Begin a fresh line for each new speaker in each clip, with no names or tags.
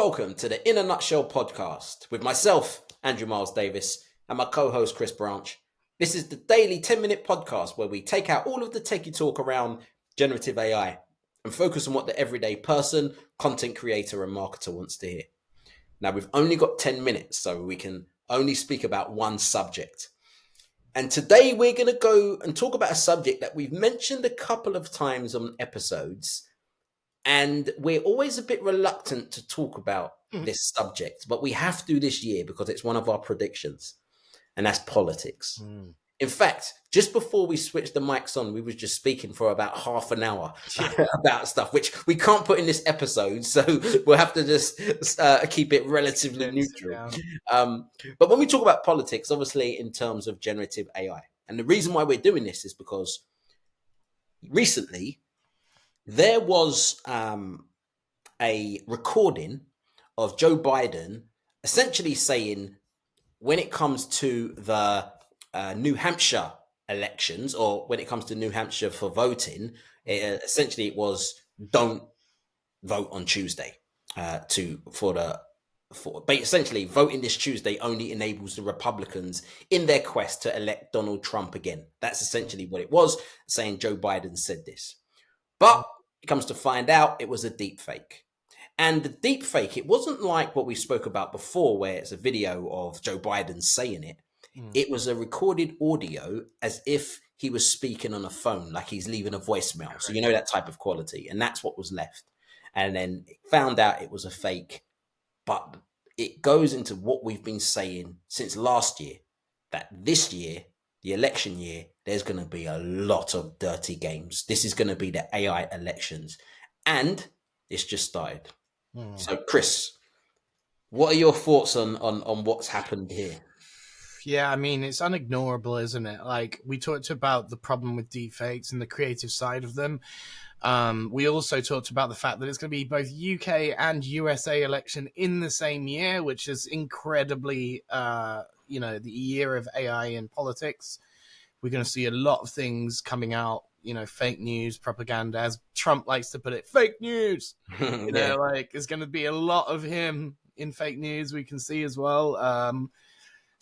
welcome to the In a Nutshell podcast with myself, Andrew Miles Davis, and my co-host, Chris Branch. This is the daily 10-minute podcast where we take out all of the techie talk around generative AI and focus on what the everyday person, content creator, and marketer wants to hear. Now, we've only got 10 minutes, so we can only speak about one subject. And today we're going to go and talk about a subject that we've mentioned a couple of times on episodes, and we're always a bit reluctant to talk about this subject, but we have to this year because it's one of our predictions, and that's politics. In fact, just before we switched the mics on, we were just speaking for about half an hour about stuff, which we can't put in this episode, so we'll have to just keep it relatively neutral. But when we talk about politics, obviously in terms of generative AI, and the reason why we're doing this is because recently there was a recording of Joe Biden essentially saying, when it comes to the New Hampshire elections, or when it comes to New Hampshire for voting, essentially it was don't vote on Tuesday. Essentially, voting this Tuesday only enables the Republicans in their quest to elect Donald Trump again. That's essentially what it was, saying Joe Biden said this. But it comes to find out it was a deep fake. And the deep fake, it wasn't like what we spoke about before, where it's a video of Joe Biden saying it. It was a recorded audio as if he was speaking on a phone, like he's leaving a voicemail. So you know that type of quality. And that's what was left. And then found out it was a fake. But it goes into what we've been saying since last year, that this year, the election year, there's going to be a lot of dirty games. This is going to be the AI elections. And it's just started. So, Chris, what are your thoughts on what's happened here?
Yeah, I mean, it's unignorable, isn't it? Like, we talked about the problem with deepfakes and the creative side of them. We also talked about the fact that it's going to be both UK and USA election in the same year, which is incredibly, the year of AI in politics. We're going to see a lot of things coming out, fake news, propaganda, as Trump likes to put it, fake news. There's going to be a lot of him in fake news we can see as well.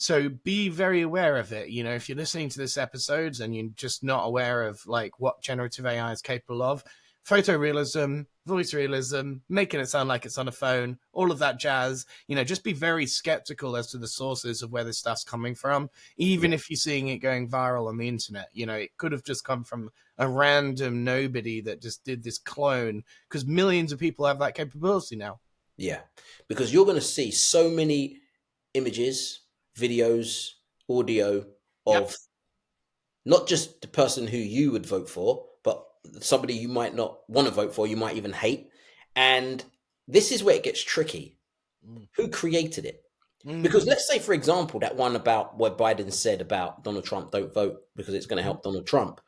So be very aware of it. If you're listening to this episode and you're just not aware of what generative AI is capable of, photorealism, voice realism, making it sound like it's on a phone, all of that jazz, just be very skeptical as to the sources of where this stuff's coming from. Even if you're seeing it going viral on the internet, it could have just come from a random nobody that just did this clone, because millions of people have that capability now.
Yeah, because you're going to see so many images, videos, audio of not just the person who you would vote for, but somebody you might not want to vote for, you might even hate. And this is where it gets tricky. Who created it? Because let's say, for example, that one about what Biden said about Donald Trump, don't vote because it's going to help Donald Trump.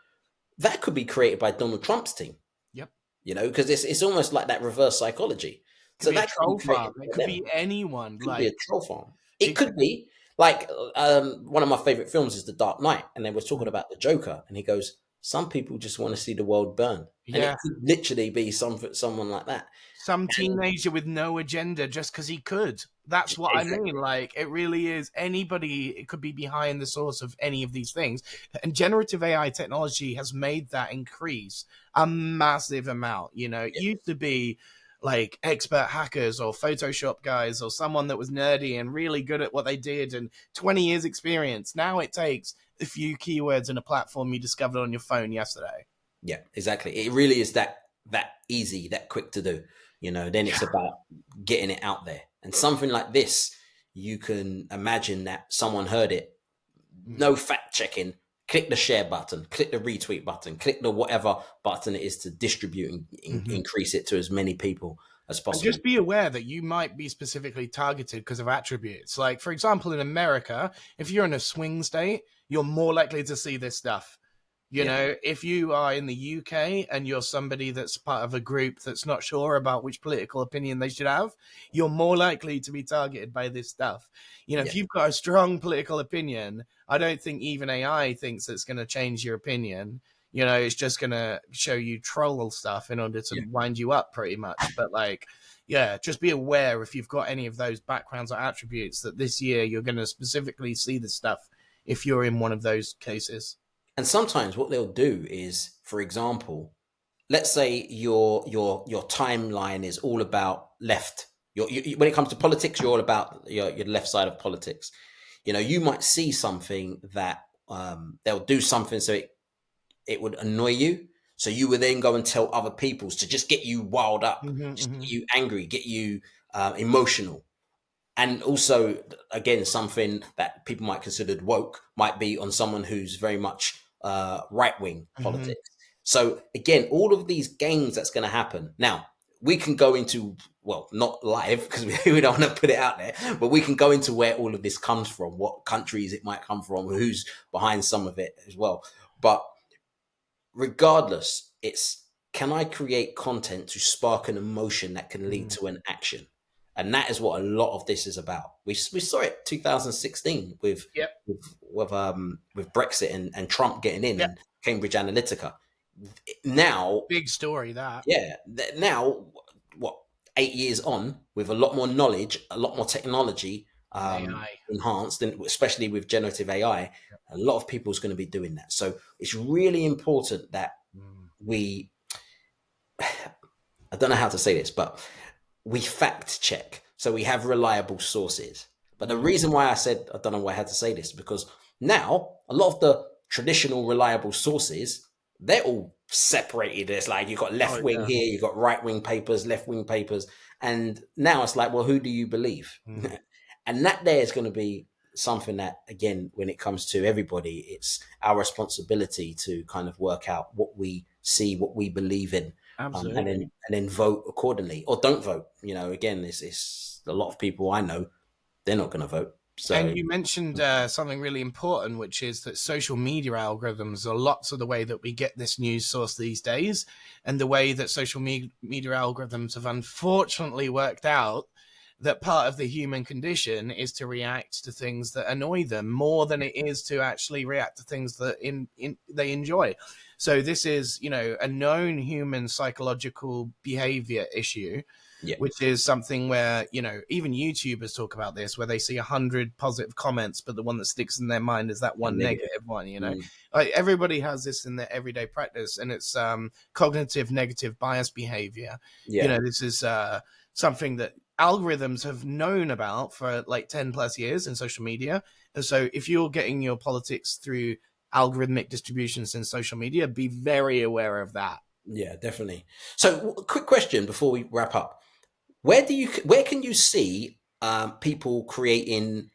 That could be created by Donald Trump's team.
Yep.
Because it's almost like that reverse psychology.
So that troll farm. It could be anyone.
It could be a troll farm. It could be. Like, one of my favorite films is The Dark Knight, and they were talking about the Joker, and he goes, some people just want to see the world burn. And it could literally be someone like that.
Some teenager with no agenda just because he could. That's what I mean. Like, it really is anybody. It could be behind the source of any of these things. And generative AI technology has made that increase a massive amount. It used to be like expert hackers or Photoshop guys or someone that was nerdy and really good at what they did and 20 years experience. Now it takes a few keywords and a platform you discovered on your phone yesterday.
Yeah, exactly. It really is that easy, that quick to do. Then it's about getting it out there. And something like this, you can imagine that someone heard it, no fact checking, click the share button, click the retweet button, click the whatever button it is to distribute and increase it to as many people as possible.
And just be aware that you might be specifically targeted because of attributes. Like, for example, in America, if you're in a swing state, you're more likely to see this stuff. If you are in the UK and you're somebody that's part of a group that's not sure about which political opinion they should have, you're more likely to be targeted by this stuff. If you've got a strong political opinion, I don't think even AI thinks it's going to change your opinion. It's just going to show you troll stuff in order to wind you up pretty much. But yeah, just be aware if you've got any of those backgrounds or attributes that this year you're going to specifically see this stuff if you're in one of those cases.
And sometimes what they'll do is, for example, let's say your timeline is all about left. When it comes to politics, you're all about your left side of politics. You might see something that they'll do something so it would annoy you. So you would then go and tell other people to just get you wild up,
Mm-hmm,
just
mm-hmm.
get you angry, get you emotional. And also, again, something that people might consider woke might be on someone who's very much right wing
Mm-hmm.
politics. So again, all of these games that's going to happen. Now, we can go into, well, not live because we don't want to put it out there, but we can go into where all of this comes from, what countries it might come from, who's behind some of it as well. But regardless, it's, can I create content to spark an emotion that can lead
Mm-hmm.
to an action? And that is what a lot of this is about. We saw it 2016
Yep.
with Brexit and Trump getting in
Yep.
and Cambridge Analytica. Now,
Big story that.
yeah, now what, 8 years on, with a lot more knowledge, a lot more technology
And AI.
enhanced, and especially with generative AI, a lot of people is going to be doing that. So it's really important that
Mm.
we, I don't know how to say this, but we fact check. So we have reliable sources. But the
Mm.
reason why I said, I don't know why I had to say this, because now a lot of the traditional reliable sources, they're all separated. It's like you've got left
Oh
wing
yeah.
here, you've got right wing papers, left wing papers. And now it's like, well, who do you believe?
Mm.
And that there is going to be something that, again, when it comes to everybody, it's our responsibility to kind of work out what we see, what we believe in, and
Absolutely.
then vote accordingly, or don't vote. Again, it's a lot of people I know, they're not going to vote.
And
So
you mentioned something really important, which is that social media algorithms are lots of the way that we get this news source these days, and the way that social media algorithms have unfortunately worked out that part of the human condition is to react to things that annoy them more than it is to actually react to things that they enjoy. So this is, a known human psychological behavior issue,
yeah,
which is something where, even YouTubers talk about this, where they see 100 positive comments, but the one that sticks in their mind is that
and
one
negative.
negative one.
Mm,
Like, everybody has this in their everyday practice, and it's cognitive negative bias behavior.
yeah,
This is something that algorithms have known about for like 10 plus years in social media. And so if you're getting your politics through algorithmic distributions in social media, be very aware of that.
yeah, definitely. So, quick question before we wrap up: where can you see people creating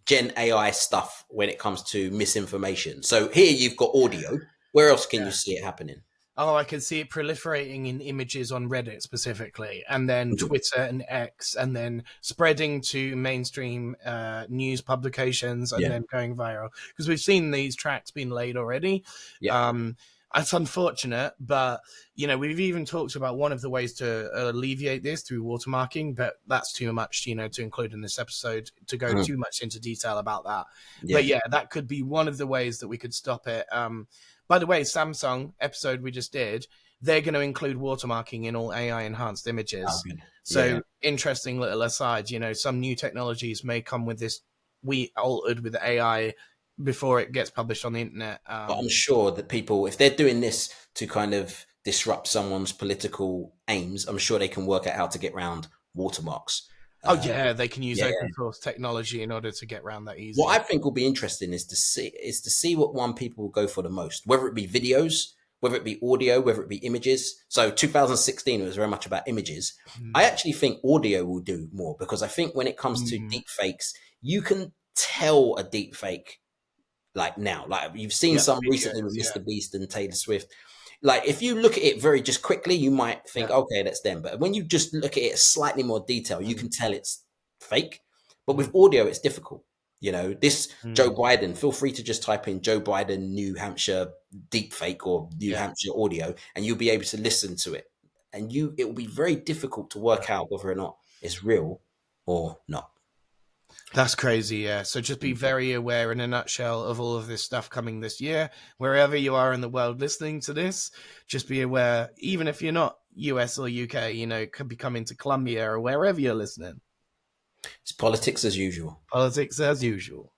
Gen AI stuff when it comes to misinformation? So here you've got audio. Where else can you
Yeah.
see it happening?
Oh, I can see it proliferating in images on Reddit specifically, and then
Mhm.
Twitter and X, and then spreading to mainstream news publications, and
Yeah,
then going viral. Because we've seen these tracks being laid already.
yeah,
Um, it's unfortunate, but we've even talked about one of the ways to alleviate this through watermarking, but that's too much, to include in this episode to go
mhm,
too much into detail about that. But
yeah.
yeah, that could be one of the ways that we could stop it. By the way, Samsung episode we just did, they're going to include watermarking in all AI enhanced
Oh,
images.
good. Yeah,
So interesting little aside, some new technologies may come with this we altered with AI before it gets published on the internet.
but I'm sure that people, if they're doing this to kind of disrupt someone's political aims, I'm sure they can work out how to get around watermarks.
Oh
Uh,
yeah, they can use
yeah,
open source technology in order to get around that
what
easy.
I think will be interesting is to see what one people will go for the most, whether it be videos, whether it be audio, whether it be images. So 2016 was very much about images. I
Mm.
actually think audio will do more, because I think when it comes to
Mm.
deep fakes, you can tell a deep fake like now. Like you've seen
Yep,
some recently with
videos, yeah.
Mr. Beast and Taylor Swift. Like if you look at it very just quickly, you might think,
Yeah.
okay, that's them. But when you just look at it slightly more detail, you
Mm.
can tell it's fake. But
Mm.
with audio, it's difficult. This Joe
Mm.
Biden, feel free to just type in Joe Biden, New Hampshire deep fake or New
Yeah.
Hampshire audio, and you'll be able to listen to it. And it will be very difficult to
Yeah.
work out whether or not it's real or not.
That's crazy, yeah. So just be very aware, in a nutshell, of all of this stuff coming this year. Wherever you are in the world listening to this, just be aware, even if you're not US or UK, you know, could be coming to Colombia or wherever you're listening.
It's politics as usual.
Politics as usual.